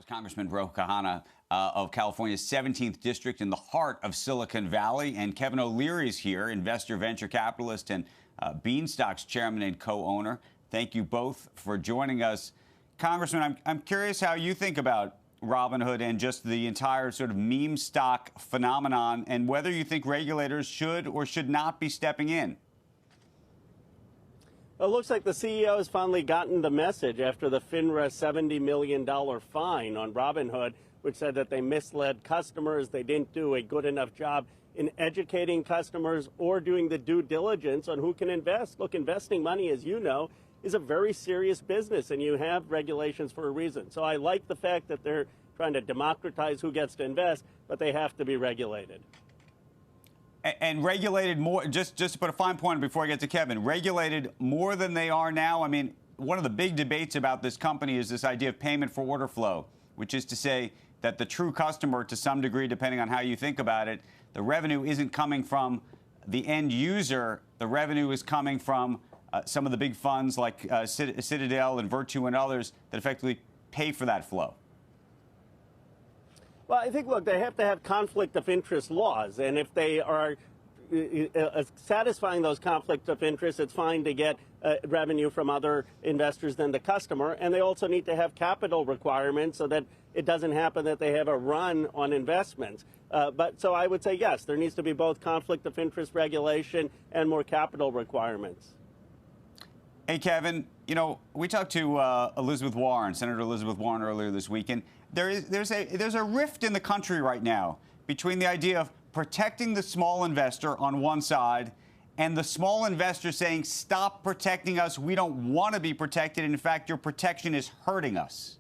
Congressman Khanna of California's 17th District in the heart of Silicon Valley. And Kevin O'Leary is here, investor, venture capitalist, and Beanstalk's chairman and co-owner. Thank you both for joining us. Congressman, I'm curious how you think about Robinhood and just the entire sort of meme stock phenomenon, and whether you think regulators should or should not be stepping in. Well, it looks like the CEO has finally gotten the message after the FINRA $70 million fine on Robinhood, which said that they misled customers, they didn't do a good enough job in educating customers or doing the due diligence on who can invest. Look, investing money, as you know, is a very serious business, and you have regulations for a reason. So I like the fact that they're trying to democratize who gets to invest, but they have to be regulated. And regulated more, just to put a fine point before I get to Kevin, regulated more than they are now. I mean, one of the big debates about this company is this idea of payment for order flow, which is to say that the true customer, to some degree, depending on how you think about it, the revenue isn't coming from the end user. The revenue is coming from some of the big funds like Citadel and Virtue and others that effectively pay for that flow. Well, I think, look, they have to have conflict of interest laws, and if they are satisfying those conflicts of interest, it's fine to get revenue from other investors than the customer, and they also need to have capital requirements so that it doesn't happen that they have a run on investments. So I would say, yes, there needs to be both conflict of interest regulation and more capital requirements. Hey, Kevin, you know, we talked to Elizabeth Warren, Senator Elizabeth Warren, earlier this week, and there's a rift in the country right now between the idea of protecting the small investor on one side and the small investor saying, stop protecting us. We don't want to be protected. In fact, your protection is hurting us.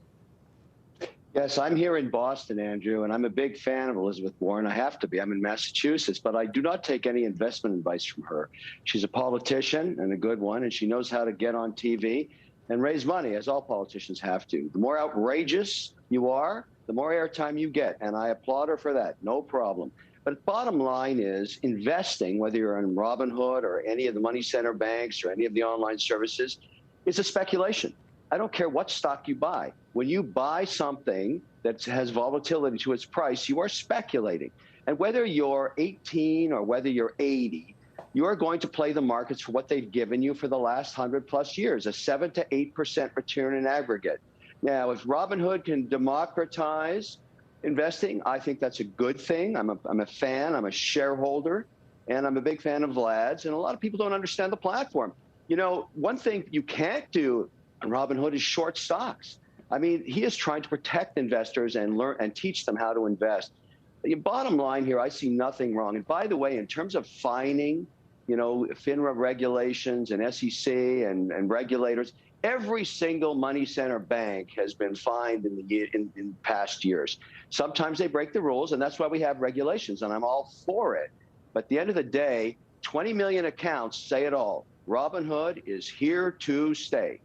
Yes, I'm here in Boston, Andrew, and I'm a big fan of Elizabeth Warren. I have to be. I'm in Massachusetts, but I do not take any investment advice from her. She's a politician and a good one, and she knows how to get on TV and raise money, as all politicians have to. The more outrageous you are, the more airtime you get, and I applaud her for that. No problem. But bottom line is, investing, whether you're in Robinhood or any of the money center banks or any of the online services, is a speculation. I don't care what stock you buy. When you buy something that has volatility to its price, you are speculating. And whether you're 18 or whether you're 80, you are going to play the markets for what they've given you for the last 100+ years, a 7 to 8% return in aggregate. Now, if Robinhood can democratize investing, I think that's a good thing. I'm a fan, I'm a shareholder, and I'm a big fan of Vlad's. And a lot of people don't understand the platform. You know, one thing you can't do on Robinhood is short stocks. I mean, he is trying to protect investors and learn and teach them how to invest. The bottom line here, I see nothing wrong. And by the way, in terms of fining, you know, FINRA regulations and SEC and regulators, every single money center bank has been fined in past years. Sometimes they break the rules, and that's why we have regulations, and I'm all for it. But at the end of the day, 20 million accounts say it all. Robinhood is here to stay.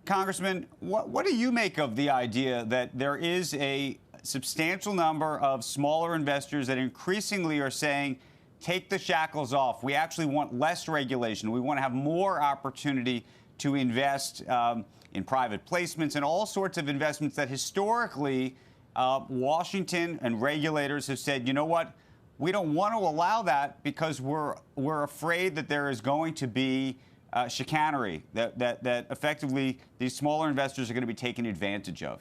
Congressman, what do you make of the idea that there is a substantial number of smaller investors that increasingly are saying, take the shackles off. We actually want less regulation. We want to have more opportunity to invest in private placements and all sorts of investments that historically Washington and regulators have said, you know what, we don't want to allow that because we're afraid that there is going to be chicanery, that effectively these smaller investors are going to be taken advantage of.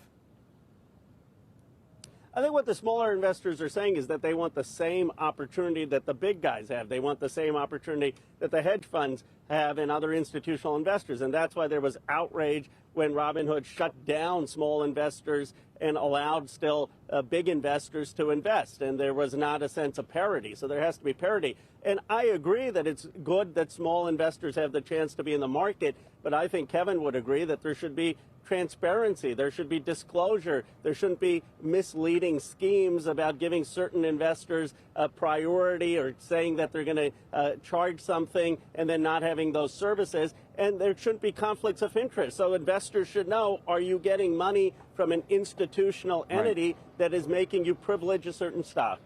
I think what the smaller investors are saying is that they want the same opportunity that the big guys have. They want the same opportunity that the hedge funds have and other institutional investors. And that's why there was outrage when Robinhood shut down small investors and allowed still big investors to invest. And there was not a sense of parity. So there has to be parity. And I agree that it's good that small investors have the chance to be in the market. But I think Kevin would agree that there should be transparency, there should be disclosure, there shouldn't be misleading schemes about giving certain investors a priority or saying that they're going to charge something and then not having those services. And there shouldn't be conflicts of interest. So investors should know, are you getting money from an institutional entity that is making you privilege a certain stock?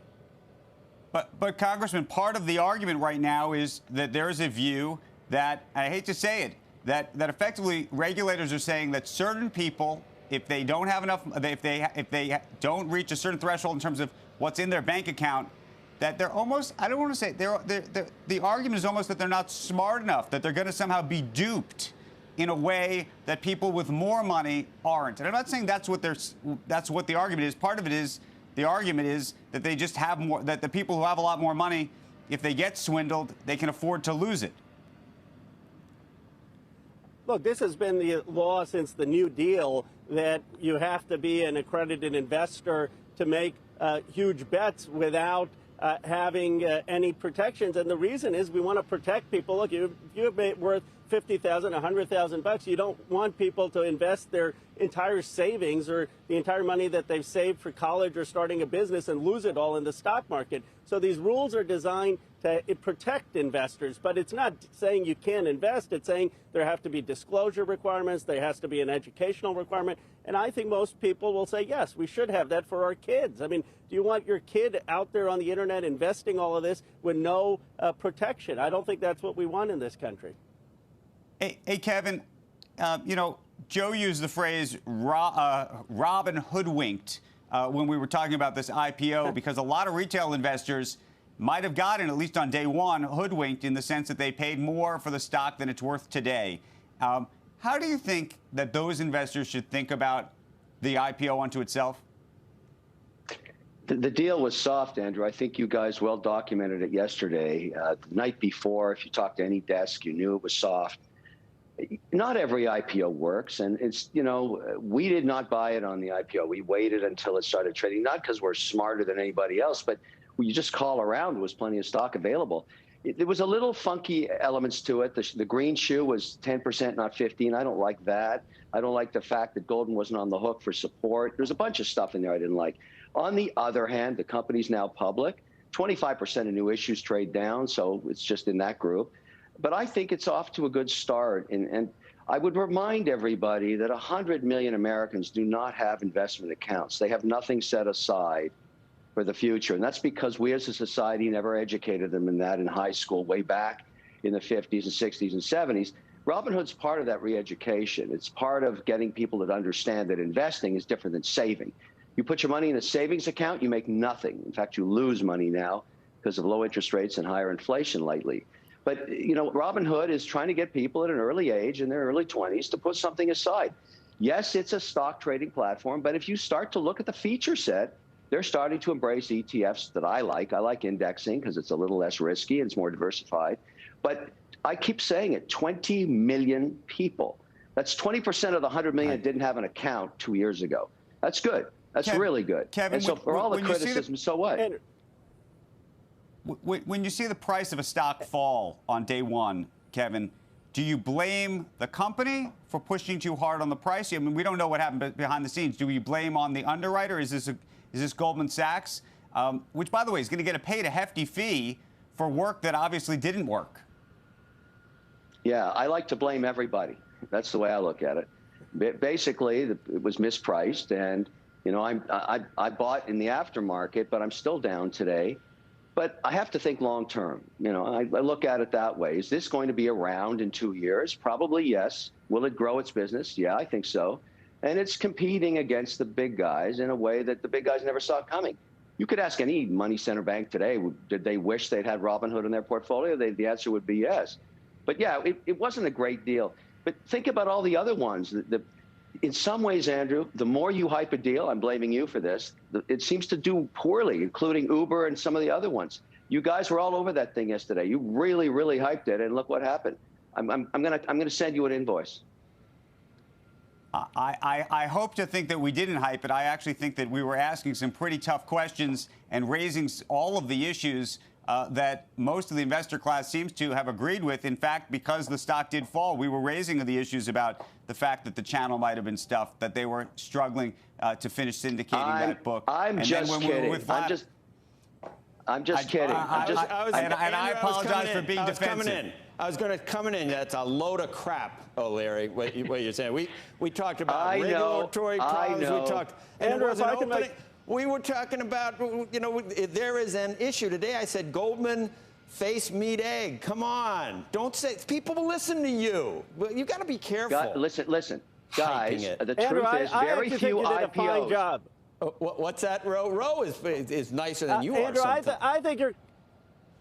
But Congressman, part of the argument right now is that there is a view that, I hate to say it, that effectively regulators are saying that certain people if they don't have enough, if they don't reach a certain threshold in terms of what's in their bank account, that they're almost, I don't want to say, the argument is almost that they're not smart enough, that they're going to somehow be duped in a way that people with more money aren't. And I'm not saying that's what the argument is. Part of it is, the argument is that they just have more, that the people who have a lot more money, if they get swindled, they can afford to lose it. Look, this has been the law since the New Deal, that you have to be an accredited investor to make huge bets without having any protections. And the reason is we want to protect people. Look, if you're worth $50,000, $100,000, you don't want people to invest their entire savings or the entire money that they've saved for college or starting a business and lose it all in the stock market. So these rules are designed to protect investors, but it's not saying you can't invest. It's saying there have to be disclosure requirements. There has to be an educational requirement. And I think most people will say, yes, we should have that for our kids. I mean, do you want your kid out there on the internet investing all of this with no protection? I don't think that's what we want in this country. Hey, Kevin, you know, Joe used the phrase Robin hoodwinked when we were talking about this IPO, because a lot of retail investors might have gotten, at least on day one, hoodwinked in the sense that they paid more for the stock than it's worth today. How do you think that those investors should think about the IPO unto itself? The deal was soft, Andrew. I think you guys well documented it yesterday. The night before, if you talked to any desk, you knew it was soft. Not every IPO works, and it's, you know, we did not buy it on the IPO. We waited until it started trading, not because we're smarter than anybody else, but you just call around, there was plenty of stock available. There was a little funky elements to it. The green shoe was 10%, not 15. I don't like that. I don't like the fact that Goldman wasn't on the hook for support. There's a bunch of stuff in there I didn't like. On the other hand, the company's now public. 25% of new issues trade down, so it's just in that group. But I think it's off to a good start. And I would remind everybody that 100 million Americans do not have investment accounts. They have nothing set aside for the future. And that's because we as a society never educated them in that in high school way back in the 50s and 60s and 70s. Robinhood's part of that re-education. It's part of getting people to understand that investing is different than saving. You put your money in a savings account, you make nothing. In fact, you lose money now because of low interest rates and higher inflation lately. But, you know, Robinhood is trying to get people at an early age, in their early 20s, to put something aside. Yes, it's a stock trading platform, but if you start to look at the feature set, they're starting to embrace ETFs that I like. I like indexing because it's a little less risky and it's more diversified. But I keep saying it, 20 million people. That's 20% of the 100 million that didn't have an account 2 years ago. That's good. That's really good. Kevin, and so for all the criticism, so what? When you see the price of a stock fall on day one, Kevin, do you blame the company for pushing too hard on the price? I mean, we don't know what happened behind the scenes. Do we blame on the underwriter? Is this Goldman Sachs, which, by the way, is going to get paid a hefty fee for work that obviously didn't work? Yeah, I like to blame everybody. That's the way I look at it. Basically, it was mispriced, and you know, I bought in the aftermarket, but I'm still down today. But I have to think long term. You know, I look at it that way. Is this going to be around in 2 years? Probably yes. Will it grow its business? Yeah, I think so. And it's competing against the big guys in a way that the big guys never saw coming. You could ask any money center bank today, did they wish they'd had Robinhood in their portfolio? The answer would be yes. But yeah, it wasn't a great deal. But think about all the other ones. In some ways, Andrew, the more you hype a deal, I'm blaming you for this, it seems to do poorly, including Uber and some of the other ones. You guys were all over that thing yesterday. You really, really hyped it, and look what happened. I'm gonna send you an invoice. I hope to think that we didn't hype it. I actually think that we were asking some pretty tough questions and raising all of the issues that most of the investor class seems to have agreed with. In fact, because the stock did fall, we were raising the issues about the fact that the channel might have been stuffed, that they were struggling to finish syndicating that book. I'm just kidding. I'm just kidding. I apologize for being defensive. I was going to come in. That's a load of crap, O'Leary, what you're saying. We talked about regulatory problems. We talked, and Andrew, we were talking about, you know, there is an issue. Today I said Goldman face meat egg. Come on. Don't say, people will listen to you. You got to be careful. Listen. Guys, it. the Andrew, truth is very few think you did a fine IPOs. job. What's that, Ro? Ro is nicer than you Andrew, are sometimes.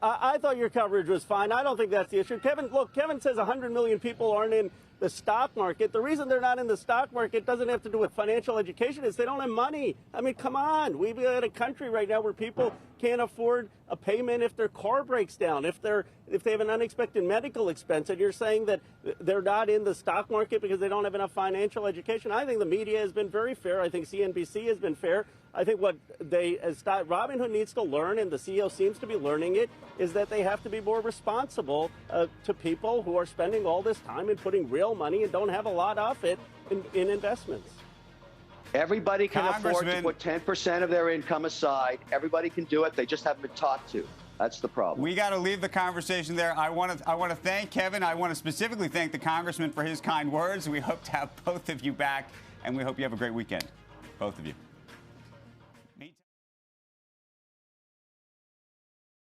I thought your coverage was fine. I don't think that's the issue. Kevin says 100 million people aren't in the stock market. The reason they're not in the stock market doesn't have to do with financial education. It's they don't have money. I mean, come on. We've got a country right now where people can't afford a payment if their car breaks down, if they have an unexpected medical expense, and you're saying that they're not in the stock market because they don't have enough financial education. I think the media has been very fair. I think CNBC has been fair. I think what Robinhood needs to learn, and the CEO seems to be learning it, is that they have to be more responsible to people who are spending all this time and putting real money and don't have a lot of it in investments. Everybody can afford to put 10% of their income aside. Everybody can do it. They just haven't been taught to. That's the problem. We got to leave the conversation there. I want to thank Kevin. I want to specifically thank the Congressman for his kind words. We hope to have both of you back, and we hope you have a great weekend, both of you.